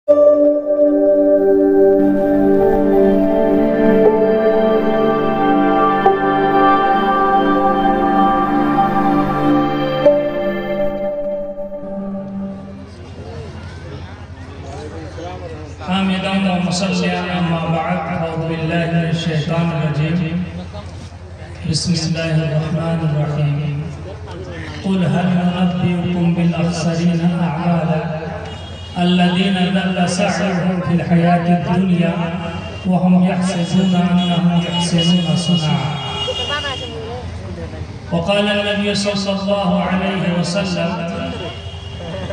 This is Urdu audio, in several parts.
بسم اللہ الرحمن الرحیم قل هل ننبئكم بالأخسرين أعمالا الذين ضل سعيهم في الحياة الدنيا وهم يحسبون أنهم يحسنون صنعا. وقال النبي صلى الله عليه وسلم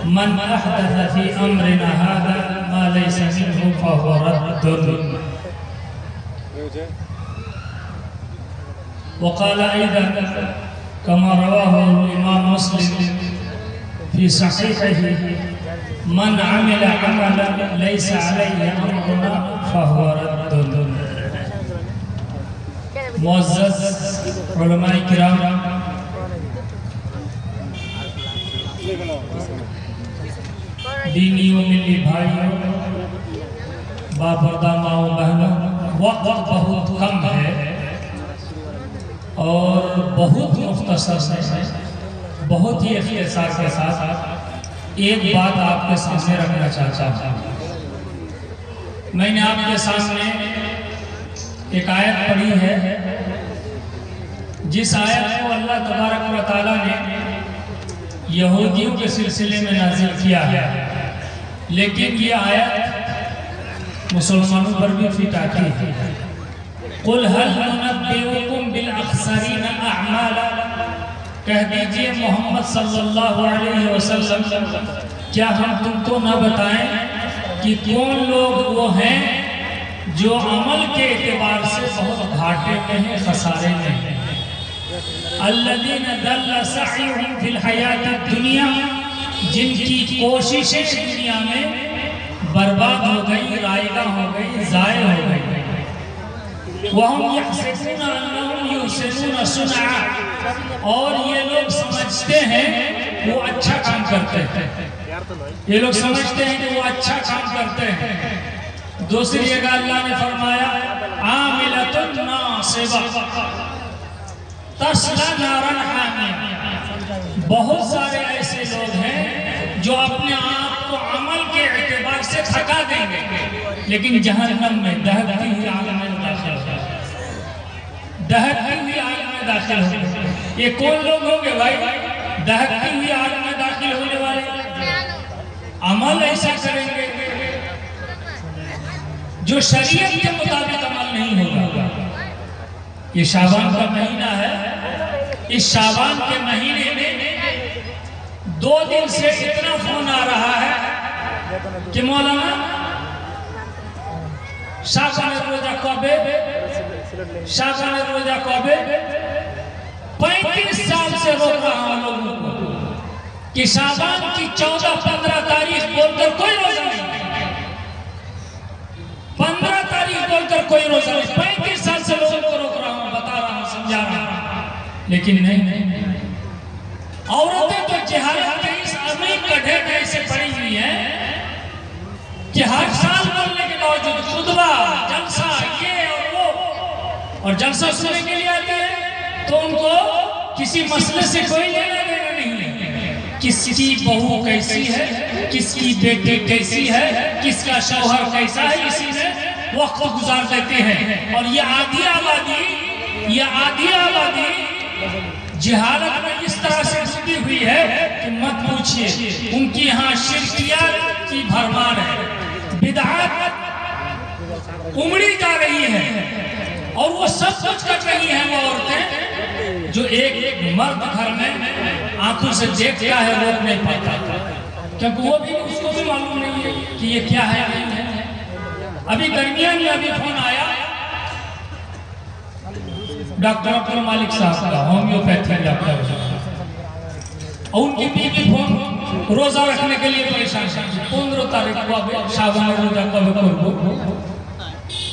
من أحدث في أمرنا هذا ما ليس منه فهو رد. وقال أيضا كما رواه الإمام مسلم في صحيحه من عمل عملا ليس عليه أمرنا فهو رد. معزز علماء کرام، دینی و ملی بھائیوں، باپردہ ماں و بہنوں، وقت بہت کم ہے اور بہت مختصر ہے. بہت ہی اختصار کے ساتھ ایک بات آپ کے سامنے رکھنا چاہتا ہوں. میں نے آپ کے سامنے ایک آیت پڑھی ہے جس آیت کو اللہ تبارک و تعالیٰ نے یہودیوں کے سلسلے میں نازل کیا ہے، لیکن یہ آیت مسلمانوں پر بھی فٹ آتی ہے. قل هل ننبئكم بالأخسرين أعمالا، کہہ دیجئے محمد صلی اللہ علیہ وسلم کیا ہم تم کو نہ بتائیں کہ کون لوگ وہ ہیں جو عمل کے اعتبار سے بہت گھاٹے میں ہیں، خسارے میں ہیں. الذین ضل سعیهم فی الحیاۃ الدنیا، جن کی کوششیں دنیا میں برباد ہو گئی، رائگاں ہو گئی، ضائع ہو گئی. وَهُمْ يَحْسِبُونَ أَنَّهُمْ يُحْسِنُونَ صُنْعًا، اور یہ لوگ سمجھتے ہیں وہ اچھا کام کرتے ہیں. یہ لوگ سمجھتے ہیں کہ وہ اچھا کام کرتے ہیں. دوسری جگہ اللہ نے فرمایا عَامِلَةٌ نَاصِبَةٌ تَصْلَىٰ نَارًا حَامِيَةً. بہت سارے ایسے لوگ ہیں جو اپنے آپ کو عمل کے اعتبار سے تھکا دیں گے، لیکن جہنم میں دہکتی ہوئی آگ میں داخل ہو گئے. دہکتی ہوئی آگ میں داخل ہو گئے. یہ کون لوگ ہوں گے بھائی؟ دہکتی ہوئی آگ میں داخل ہونے والے. عمل ایسا کریں گے جو شریعت کے مطابق عمل نہیں ہوگا. یہ شعبان کا مہینہ ہے. اس شعبان کے مہینے میں 2 دن سے اتنا فون آ رہا ہے کہ مولانا شعبان روزہ کب ہے، شعبان روزہ کب ہے. 35 سال سے روک رہا ہوں لوگوں کو کہ شعبان کی 14-15 تاریخ بول کر کوئی روزہ نہیں، 15 تاریخ بول کر کوئی روزہ نہیں. 35 سال سے لوگوں کو روک رہا ہوں، بتا رہا ہوں، سمجھا رہا ہوں، لیکن نہیں. عورتیں تو جہالت کے اس عظیم گڈھے میں ایسے پڑی ہوئی ہیں کہ ہر سال بولنے کے باوجود خطبہ، جلسہ، یہ اور وہ، اور جلسہ سننے کے لیے آتے ہیں تو ان کو کسی مسئلے سے کوئی لینا دینا نہیں ہے. کس کی بہو کیسی ہے، کس کی بیٹی کیسی ہے، کس کا شوہر کیسا ہے، اسی میں وقت گزار دیتے ہیں. اور یہ آدھی آبادی جہالت میں اس طرح سے ڈوبی ہوئی ہے کہ مت پوچھئے. ان کی ہاں شرکیات کی بھرمار ہے، بدعات امڑی جا رہی ہے، اور وہ سب کچھ کر رہی ہیں وہ عورتیں جو ایک مرد گھر میں آنکھوں سے دیکھتا ہے روک نہیں پاتا، کیونکہ وہ بھی اس کو بھی معلوم نہیں ہے کہ یہ کیا ہے نہیں ہے. ابھی درمیان میں ابھی فون آیا ڈاکٹر عبدالمالک صاحب کا، ہومیوپیتھی ڈاکٹر، اور ان کی بیوی فون روزہ رکھنے کے لیے پریشان ہے. 15 تاریخ کو شعبان روزہ کب کرو.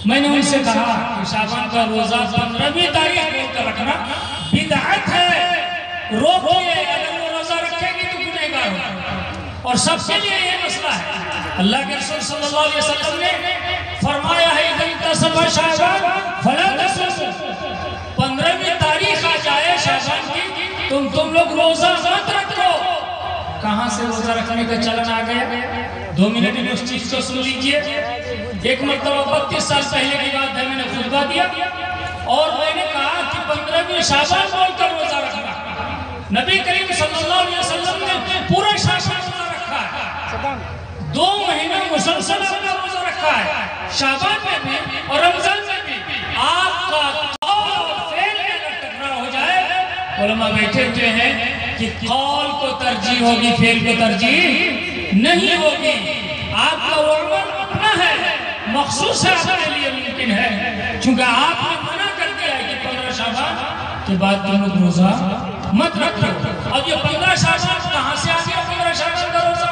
میں نے ان سے کہا کہ شعبان کا روزہ 15ویں تاریخ بول کر رکھنا بدعت ہے، روکیے. اگر وہ روزہ رکھے گی تو گنہگار ہوگا، اور سب کے لیے یہ مسئلہ ہے. اللہ کے رسول صلی اللہ علیہ وسلم نے فرمایا ہے اذا صبح شعبان فلا تصوموا، 15ویں تاریخ آ جائے شعبان کی تم لوگ روزہ مت رکھو۔ کہاں سے روزہ رکھنے کا چلن آ گیا؟ 2 منٹ میں اس چیز کو سن لیجئے۔ ایک مرتبہ 32 سال پہلے کی بات ہے، میں نے خطبہ دیا اور میں نے کہا کہ 15ویں شعبان بول کر روزہ رکھنا۔ نبی کریم صلی اللہ علیہ وسلم نے پورا شعبان روزہ رکھا ہے، 2 مہینہ مسلسل اپنا روزہ رکھا ہے، شعبان میں بھی اور رمضان میں بھی۔ آپ کا قول اور فعل میں اگر ٹکراؤ ہو جائے، علماء بیٹھے ہوئے ہیں کہ قول کو ترجیح ہوگی، فعل کو ترجیح نہیں ہوگی۔ آپ کا عمل اپنا ہے، مخصوص ہے، آپ کے لیے ممکن ہے، چونکہ آپ نے منع کر دیا ہے کہ 15 شعبان کے بعد تم لوگ روزہ مت رکھو۔ اب یہ 15 شعبان کہاں سے آ گیا؟ 15 شعبان کا روزہ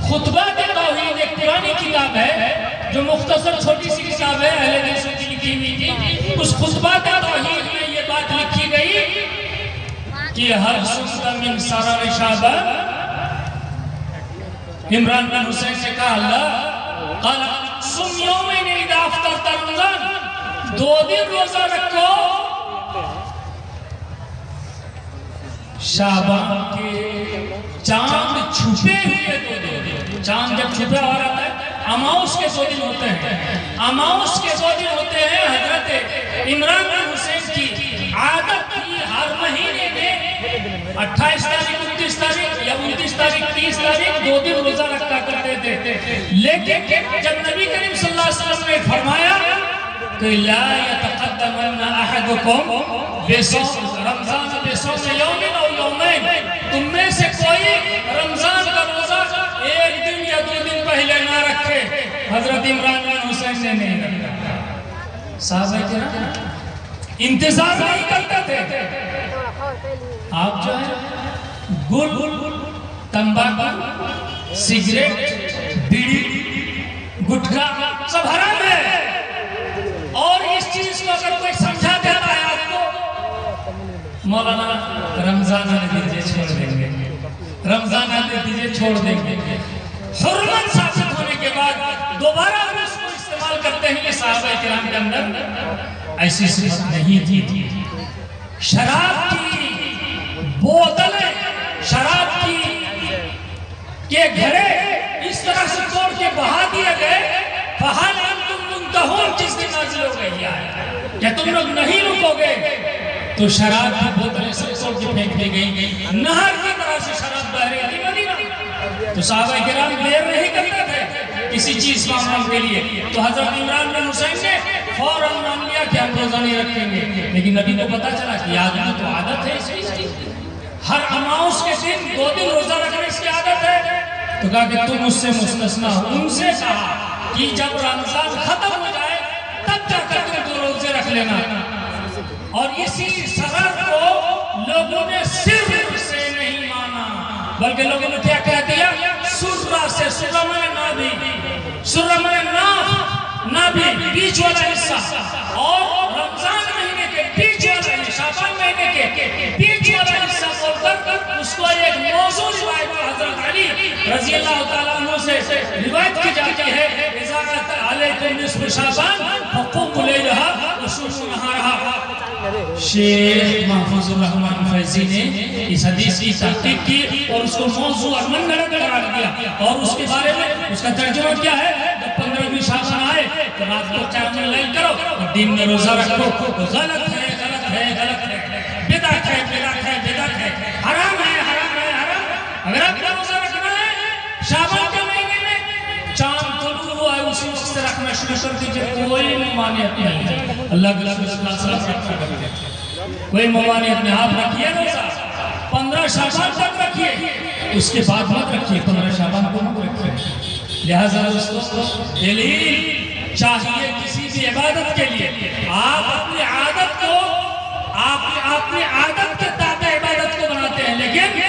خطبہ کے توحید ایک پرانی کتاب ہے جو مختصر چھوٹی سی کتاب ہے، اہل حدیثوں کی لکھی ہوئی تھی۔ اس خطبہ کے توحید میں یہ بات لکھی گئی کہ ہر صبح من سرر شعبان، عمران بن حسین سے کہا اللہ قال صم یومین اذا افطرت رمضان، 2 دن روزہ رکھو شعبان کے چاند چھپے ہوئے 2 دن۔ چاند جب چھپے ہو رہا ہے اماؤس کے 2 دن ہوتے ہیں، اماؤس کے 2 دن ہوتے ہیں۔ حضرت عمران بن حسین کی عادت تھی ہر مہینے میں 28 تاریخ 29 تاریخ یا 29 تاریخ 30 تاریخ 2 دن روزہ رکھا کرتے تھے، لیکن جب نبی کریم صلی اللہ علیہ وسلم نے فرمایا کہ لا يتقدمن احدكم بصوم رمضان بصوم یوم او یومین، تم میں سے کوئی رمضان کا روزہ 1 دن یا 2 دن پہلے نہ رکھے۔ حضرت عمران بن حسین نے نہیں رکھا۔ صحابہ کرام انتظار نہیں کرتے تھے۔ آپ جو ہے گل، تمباکو، سگریٹ، بیڑی، گٹکا سب حرام ہے، اور اس چیز کو اگر کوئی سمجھا دیتا ہے آپ کو، مولانا رمضان آنے دیجئے چھوڑ دیں گے، رمضان آنے دیجئے چھوڑ دیں گے۔ حرمت ثابت ہونے کے بعد دوبارہ ہم اس کو استعمال کرتے ہیں کہ صحابہ کرام کے اندر ایسی صفت نہیں تھی۔ شراب کی بوتلیں، شراب کے گھڑے اس طرح سے توڑ کے بہا دیے گئے، فَحَلْ أَنْتُمْ مُنْتَهُونَ جس دن نازل ہو گئی ہے کہ تم لوگ نہیں رکو گے، تو شراب کی بوتلیں سب توڑ کے پھینک دی گئی، نہر کی طرح سے شراب بہ رہی تھی مدینہ۔ تو صحابہ کرام دیر نہیں کرتے تھے کسی چیز معاملہ کے لیے، تو حضرت عمران بن حسین نے فوراً مان لیا کہ ہم روزہ نہیں رکھیں گے، لیکن نبی کو پتا چلا کہ آدمی تو عادت ہے اس کی، ہر اماؤس کے دن 2 دن روزہ رکھنے اس کی عادت ہے، تو کہا کہ تم اس سے مستثنا ہو۔ ان سے کہا کہ جب رمضان ختم ہو جائے تب جا کر تم 2 روزے رکھ لینا، اور اسی سرر کو لوگوں نے صرف سے نہیں مانا، بلکہ لوگوں نے کیا کہہ دیا؟ سرہ سے، سرہ میں نابی، سرہ میں نابی بیچ والا حصہ، اور رمضان مہینے کے بیچ والا، شعبان مہینے کے بیچ والا حصہ بول کر اس کو ایک موضوع روایت حضرت علی رضی اللہ تعالیٰ عنہ سے روایت کی جاتی ہے، اذا علیکم نصف شعبان فقوموا لیلہا وصوموا نہارہا۔ شیخ محفوظ الرحمن فیضی نے اس حدیث کی تحقیق کی اور اس کو موضوع اور منگڑ قرار دیا، اور اس کے بارے میں اس کا ترجمہ کیا ہے؟ جب 15ویں شعبان آئے تو رات کو قیام اللیل کرو اور دن میں روزہ رکھو۔ غلط ہے، غلط ہے، غلط ہے، بدعت ہے، بدعت ہے، بدعت ہے، حرام ہے، حرام ہے، حرام۔ اگر آپ کا روزہ رکھنا ہے شعبان کے مہینے میں چاند طلوع ہوا ہے اسی وقت سے رکھنا شروع کر دیجئے، کوئی ممانعت نہیں ہے۔ اللہ کے رسول صلی اللہ علیہ وسلم رکھا کرتے ہیں، کوئی ممانعت نہیں۔ آپ رکھیے روزہ 15 شعبان تک رکھیے، اس کے بعد مت رکھیے، 15 شعبان کو مت رکھیے۔ لہذا دوستو دلیل چاہیے کسی بھی عبادت کے لیے آپ اپنی عادت کو، اپنی عادت کے تابع عبادت کو بناتے ہیں، لیکن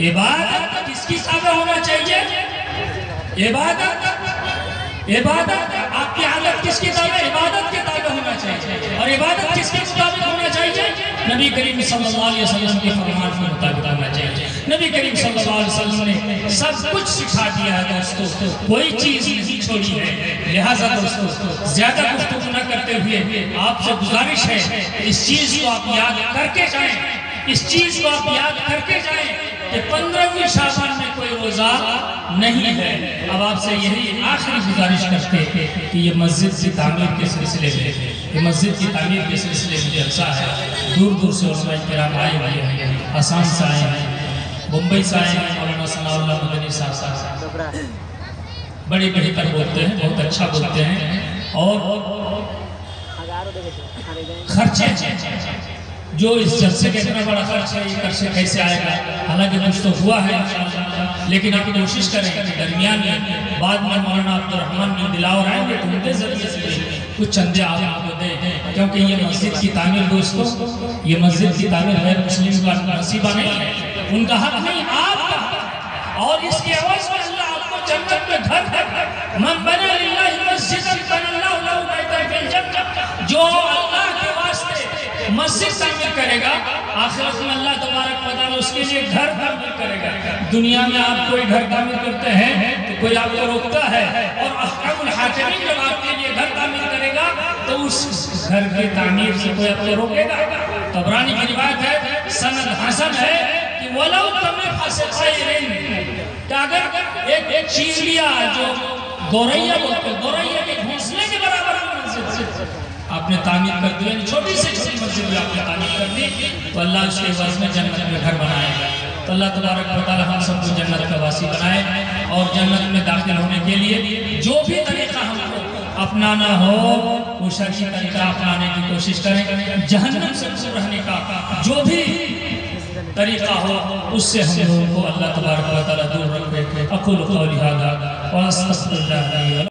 عبادت کس کی تابع ہونا چاہیے؟ عبادت عبادت آپ کی حالت کس کی تابع؟ عبادت کے تابع ہونا چاہیے. اور عبادت کس کے مطابق ہونا چاہیے؟ نبی کریم صلی اللہ علیہ وسلم کے فرمان کے مطابق ہونا چاہیے. نبی کریم صلی اللہ علیہ وسلم نے سب کچھ سکھا دیا ہے دوستو، کوئی چیز نہیں چھوڑی ہے. لہٰذا دوستو زیادہ گفتگو نہ کرتے ہوئے آپ سے گزارش ہے اس چیز کو آپ یاد کر کے جائیں، اس چیز کو آپ یاد کر کے جائیں کہ 15ویں شعبان میں کوئی روزہ نہیں ہے. اب آپ سے یہی آخری گزارش کرتے ہیں کہ یہ مسجد کی تعمیر کے سلسلے میں، یہ مسجد کی تعمیر کے سلسلے میں جلسہ ہے. دور دور سے علماء کرام آئے ہوئے ہیں، آسام سے آئے ہیں، بمبئی سے آئے ہیں. مولانا ثناء اللہ مدنی صاحب بڑے بہتر بولتے ہیں، بہت اچھا بولتے ہیں. اور خرچے جو اس جلسے کا اتنا بڑا خرچ ہے، یہ خرچے کیسے آئے گا؟ حالانکہ کچھ تو ہوا ہے انشاءاللہ، لیکن آپ کوشش کریں کہ درمیان میں بعد میں مولانا عبدالرحمن بن دلاور آئیں گے تو ان کے ذریعے سے کچھ چندے آپ کو دیں، کیونکہ یہ مسجد کی تعمیر دوستو، یہ مسجد کی تعمیر غیر مسلم کا نصیبہ نہیں ہے، ان کا حق نہیں، آپ کا حق ہے. اور اس کے عوض میں اللہ آپ کو جنت میں گھر دے. من بنا للہ مسجدا بنى اللہ لہ بیتا فی الجنہ، جو اللہ کے واسطے مسجد تعمیر کرے گا آخرت میں اللہ تبارک و تعالیٰ اس کے لیے گھر تعمیر کرے گا. دنیا میں آپ کوئی گھر تعمیر کرتے ہیں تو کوئی آپ کو روکتا ہے، اور احکام الحاکمین جب آپ کے لیے گھر تعمیر کرے گا تو اس گھر کی تعمیر سے کوئی آپ کو روکے گا. طبرانی کی روایت ہے، سند حسن ہے کہ وَلَوْ تَمِفْ خَيْرٍ، کہ اگر ایک چیریا جو گوریا بولتے ہیں، گوریا کے گھونسلے کے برابر مسجد آپ نے تعمیر کر دی، یعنی چھوٹی سے چھوٹی مسجد بھی آپ نے تعمیر کر دی تو اللہ اس کے عوض میں جنت میں گھر بنائے گا. تو اللہ تبارک و تعالیٰ ہم سب کو جنت کا واسی بنائے، اور جنت میں داخل ہونے کے لیے جو بھی طریقہ ہم کو اپنانا ہو وہ شرعی طریقہ اپنانے کی کوشش کریں. جہنم سے دور رہنے کا جو بھی طریقہ ہو اس سے ہم لوگوں کو اللہ تبارک و تعالیٰ دور رکھے. اقول قولی ھذا واستغفر اللہ.